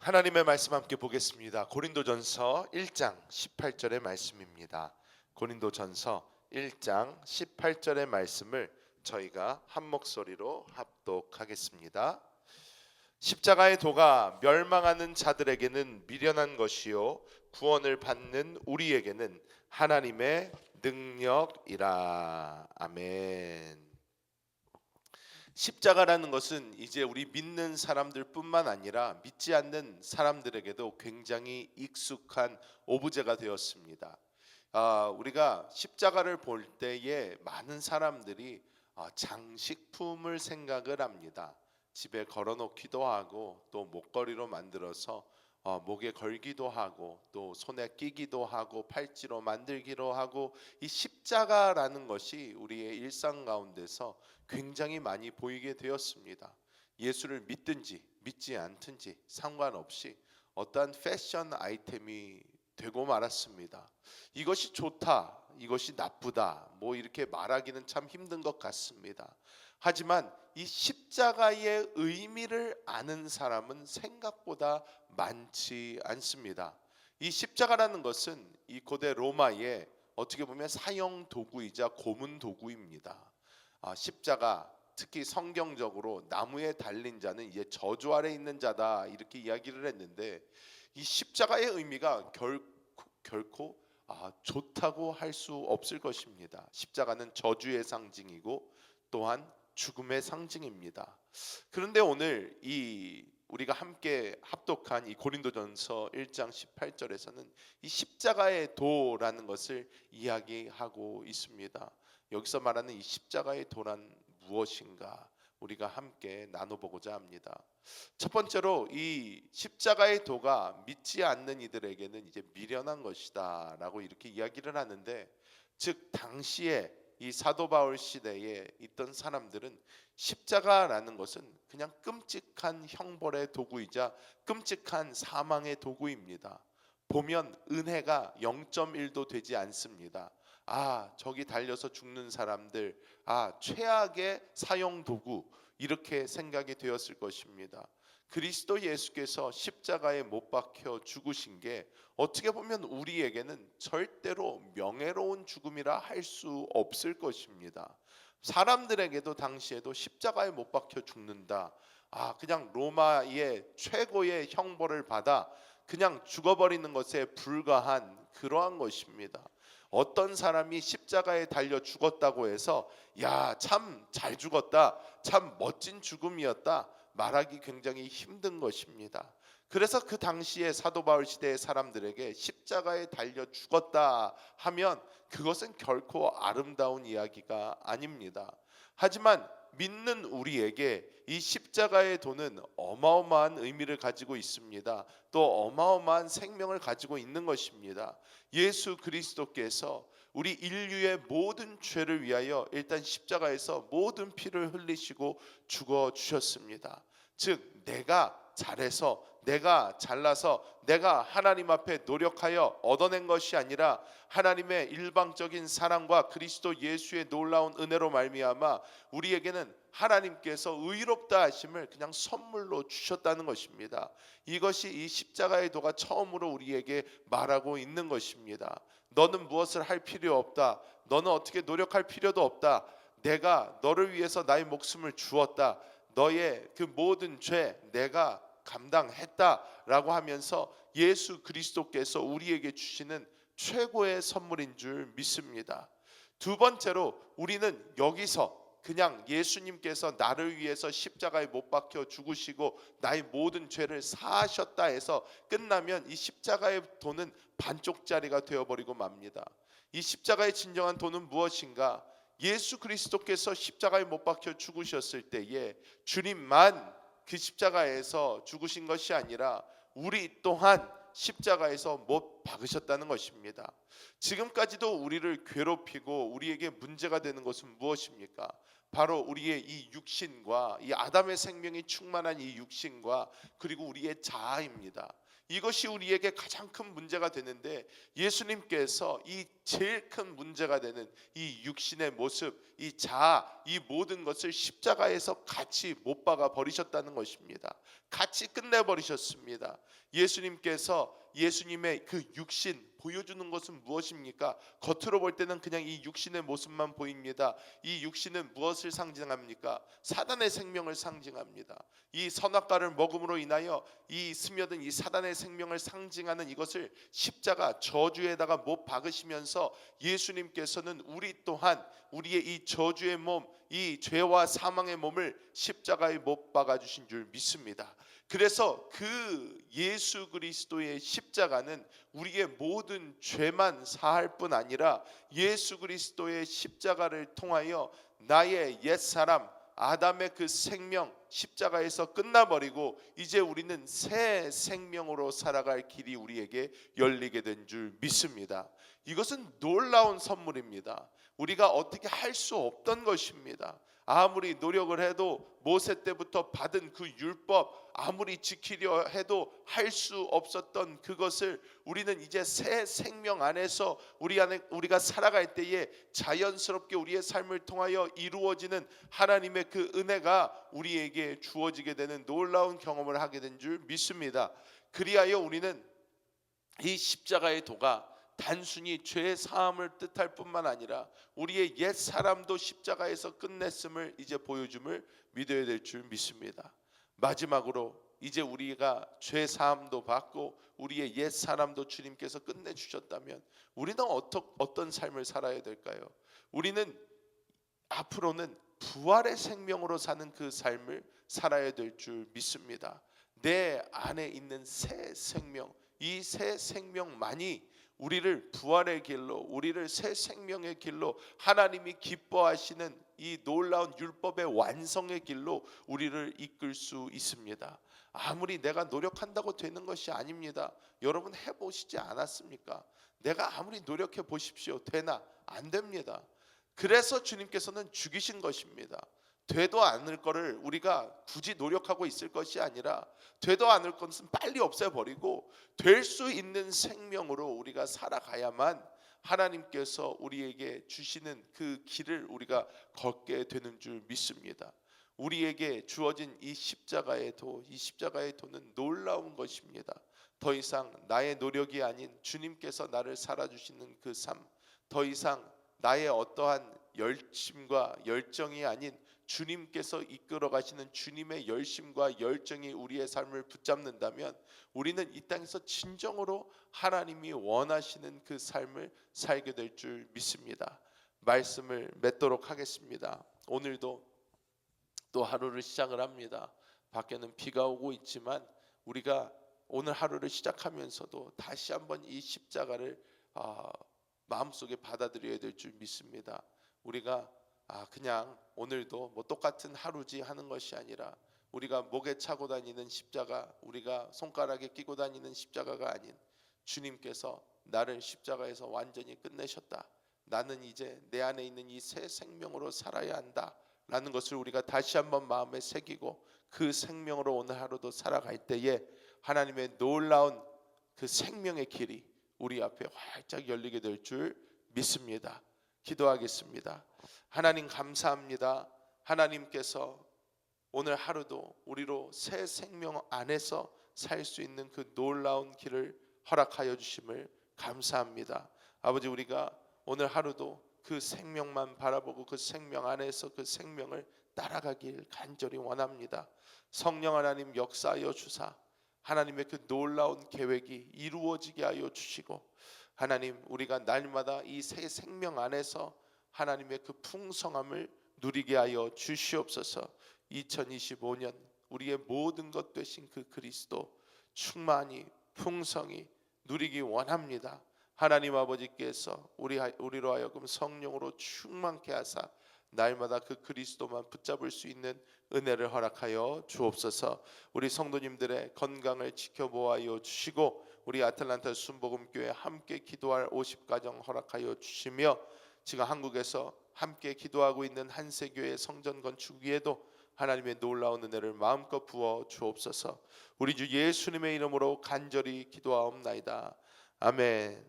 하나님의 말씀 함께 보겠습니다. 고린도전서 1장 18절의 말씀입니다. 고린도전서 1장 18절의 말씀을 저희가 한 목소리로 합독하겠습니다. 십자가의 도가 멸망하는 자들에게는 미련한 것이요 구원을 받는 우리에게는 하나님의 능력이라. 아멘. 십자가라는 것은 이제 우리 믿는 사람들뿐만 아니라 믿지 않는 사람들에게도 굉장히 익숙한 오브제가 되었습니다. 우리가 십자가를 볼 때에 많은 사람들이 장식품을 생각을 합니다. 집에 걸어놓기도 하고 또 목걸이로 만들어서 목에 걸기도 하고 또 손에 끼기도 하고 팔찌로 만들기도 하고, 이 십자가라는 것이 우리의 일상 가운데서 굉장히 많이 보이게 되었습니다. 예수를 믿든지 믿지 않든지 상관없이 어떠한 패션 아이템이 되고 말았습니다. 이것이 좋다, 이것이 나쁘다, 뭐 이렇게 말하기는 참 힘든 것 같습니다. 하지만 이 십자가의 의미를 아는 사람은 생각보다 많지 않습니다. 이 십자가라는 것은 이 고대 로마의 어떻게 보면 사형 도구이자 고문 도구입니다. 십자가, 특히 성경적으로 나무에 달린 자는 이제 저주 아래 있는 자다, 이렇게 이야기를 했는데, 이 십자가의 의미가 결코 좋다고 할 수 없을 것입니다. 십자가는 저주의 상징이고 또한 죽음의 상징입니다. 그런데 오늘 우리가 함께 합독한 이 고린도전서 1장 18절에서는 이 십자가의 도라는 것을 이야기하고 있습니다. 여기서 말하는 이 십자가의 도란 무엇인가, 우리가 함께 나눠보고자 합니다. 첫 번째로 이 십자가의 도가 믿지 않는 이들에게는 이제 미련한 것이다 라고 이렇게 이야기를 하는데, 즉 당시에 이 사도 바울 시대에 있던 사람들은 십자가라는 것은 그냥 끔찍한 형벌의 도구이자 끔찍한 사망의 도구입니다. 보면 은혜가 0.1도 되지 않습니다. 저기 달려서 죽는 사람들, 최악의 사형 도구, 이렇게 생각이 되었을 것입니다. 그리스도 예수께서 십자가에 못 박혀 죽으신 게 어떻게 보면 우리에게는 절대로 명예로운 죽음이라 할 수 없을 것입니다. 사람들에게도 당시에도 십자가에 못 박혀 죽는다, 그냥 로마의 최고의 형벌을 받아 그냥 죽어버리는 것에 불과한 그러한 것입니다. 어떤 사람이 십자가에 달려 죽었다고 해서 참 잘 죽었다, 참 멋진 죽음이었다 말하기 굉장히 힘든 것입니다. 그래서 그 당시에 사도 바울 시대의 사람들에게 십자가에 달려 죽었다 하면 그것은 결코 아름다운 이야기가 아닙니다. 하지만 믿는 우리에게 이 십자가의 도는 어마어마한 의미를 가지고 있습니다. 또 어마어마한 생명을 가지고 있는 것입니다. 예수 그리스도께서 우리 인류의 모든 죄를 위하여 일단 십자가에서 모든 피를 흘리시고 죽어 주셨습니다. 즉 내가 잘해서, 내가 잘나서, 내가 하나님 앞에 노력하여 얻어낸 것이 아니라 하나님의 일방적인 사랑과 그리스도 예수의 놀라운 은혜로 말미암아 우리에게는 하나님께서 의롭다 하심을 그냥 선물로 주셨다는 것입니다. 이것이 이 십자가의 도가 처음으로 우리에게 말하고 있는 것입니다. 너는 무엇을 할 필요 없다, 너는 어떻게 노력할 필요도 없다, 내가 너를 위해서 나의 목숨을 주었다, 너의 그 모든 죄 내가 감당했다라고 하면서 예수 그리스도께서 우리에게 주시는 최고의 선물인 줄 믿습니다. 두 번째로 우리는 여기서 그냥 예수님께서 나를 위해서 십자가에 못 박혀 죽으시고 나의 모든 죄를 사하셨다 해서 끝나면 이 십자가의 도는 반쪽짜리가 되어버리고 맙니다. 이 십자가의 진정한 도는 무엇인가? 예수 그리스도께서 십자가에 못 박혀 죽으셨을 때에 주님만 그 십자가에서 죽으신 것이 아니라 우리 또한 십자가에서 못 박으셨다는 것입니다. 지금까지도 우리를 괴롭히고 우리에게 문제가 되는 것은 무엇입니까? 바로 우리의 이 육신과 이 아담의 생명이 충만한 이 육신과 그리고 우리의 자아입니다. 이것이 우리에게 가장 큰 문제가 되는데, 예수님께서 이 제일 큰 문제가 되는 이 육신의 모습, 이 자아, 이 모든 것을 십자가에서 같이 못 박아 버리셨다는 것입니다. 같이 끝내 버리셨습니다. 예수님께서 예수님의 그 육신 보여주는 것은 무엇입니까? 겉으로 볼 때는 그냥 이 육신의 모습만 보입니다. 이 육신은 무엇을 상징합니까? 사단의 생명을 상징합니다. 이 선악과를 먹음으로 인하여 이 스며든 이 사단의 생명을 상징하는 이것을 십자가 저주에다가 못 박으시면서 예수님께서는 우리 또한 우리의 이 저주의 몸, 이 죄와 사망의 몸을 십자가에 못 박아 주신 줄 믿습니다. 그래서 그 예수 그리스도의 십자가는 우리의 모든 죄만 사할 뿐 아니라 예수 그리스도의 십자가를 통하여 나의 옛사람 아담의 그 생명 십자가에서 끝나버리고 이제 우리는 새 생명으로 살아갈 길이 우리에게 열리게 된 줄 믿습니다. 이것은 놀라운 선물입니다. 우리가 어떻게 할 수 없던 것입니다. 아무리 노력을 해도 모세 때부터 받은 그 율법 아무리 지키려 해도 할 수 없었던 그것을 우리는 이제 새 생명 안에서 우리가 살아갈 때에 자연스럽게 우리의 삶을 통하여 이루어지는 하나님의 그 은혜가 우리에게 주어지게 되는 놀라운 경험을 하게 된 줄 믿습니다. 그리하여 우리는 이 십자가의 도가 단순히 죄 사함을 뜻할 뿐만 아니라 우리의 옛 사람도 십자가에서 끝냈음을 이제 보여줌을 믿어야 될 줄 믿습니다. 마지막으로 이제 우리가 죄 사함도 받고 우리의 옛 사람도 주님께서 끝내 주셨다면 우리는 어떤 삶을 살아야 될까요? 우리는 앞으로는 부활의 생명으로 사는 그 삶을 살아야 될 줄 믿습니다. 내 안에 있는 새 생명, 이 새 생명만이 우리를 부활의 길로, 우리를 새 생명의 길로, 하나님이 기뻐하시는 이 놀라운 율법의 완성의 길로 우리를 이끌 수 있습니다. 아무리 내가 노력한다고 되는 것이 아닙니다. 여러분 해보시지 않았습니까? 내가 아무리 노력해 보십시오. 되나? 안 됩니다. 그래서 주님께서는 죽이신 것입니다. 되도 않을 거를 우리가 굳이 노력하고 있을 것이 아니라 되도 않을 것은 빨리 없애버리고 될 수 있는 생명으로 우리가 살아가야만 하나님께서 우리에게 주시는 그 길을 우리가 걷게 되는 줄 믿습니다. 우리에게 주어진 이 십자가의 도, 이 십자가의 도는 놀라운 것입니다. 더 이상 나의 노력이 아닌 주님께서 나를 살아주시는 그 삶, 더 이상 나의 어떠한 열심과 열정이 아닌 주님께서 이끌어 가시는 주님의 열심과 열정이 우리의 삶을 붙잡는다면 우리는 이 땅에서 진정으로 하나님이 원하시는 그 삶을 살게 될 줄 믿습니다. 말씀을 맺도록 하겠습니다. 오늘도 또 하루를 시작을 합니다. 밖에는 비가 오고 있지만 우리가 오늘 하루를 시작하면서도 다시 한번 이 십자가를 마음속에 받아들여야 될 줄 믿습니다. 우리가 그냥 오늘도 뭐 똑같은 하루지 하는 것이 아니라 우리가 목에 차고 다니는 십자가, 우리가 손가락에 끼고 다니는 십자가가 아닌 주님께서 나를 십자가에서 완전히 끝내셨다. 나는 이제 내 안에 있는 이 새 생명으로 살아야 한다 라는 것을 우리가 다시 한번 마음에 새기고 그 생명으로 오늘 하루도 살아갈 때에 하나님의 놀라운 그 생명의 길이 우리 앞에 활짝 열리게 될 줄 믿습니다. 기도하겠습니다. 하나님 감사합니다. 하나님께서 오늘 하루도 우리로 새 생명 안에서 살 수 있는 그 놀라운 길을 허락하여 주심을 감사합니다. 아버지, 우리가 오늘 하루도 그 생명만 바라보고 그 생명 안에서 그 생명을 따라가길 간절히 원합니다. 성령 하나님 역사하여 주사 하나님의 그 놀라운 계획이 이루어지게 하여 주시고 하나님, 우리가 날마다 이 새 생명 안에서 하나님의 그 풍성함을 누리게 하여 주시옵소서. 2025년 우리의 모든 것 되신 그 그리스도 충만히 풍성히 누리기 원합니다. 하나님 아버지께서 우리로 하여금 성령으로 충만케 하사 날마다 그 그리스도만 붙잡을 수 있는 은혜를 허락하여 주옵소서. 우리 성도님들의 건강을 지켜보아여 주시고 우리 아틀란타 순복음교회 함께 기도할 50가정 허락하여 주시며 지금 한국에서 함께 기도하고 있는 한세교회 성전 건축 위에도 하나님의 놀라운 은혜를 마음껏 부어 주옵소서. 우리 주 예수님의 이름으로 간절히 기도하옵나이다. 아멘.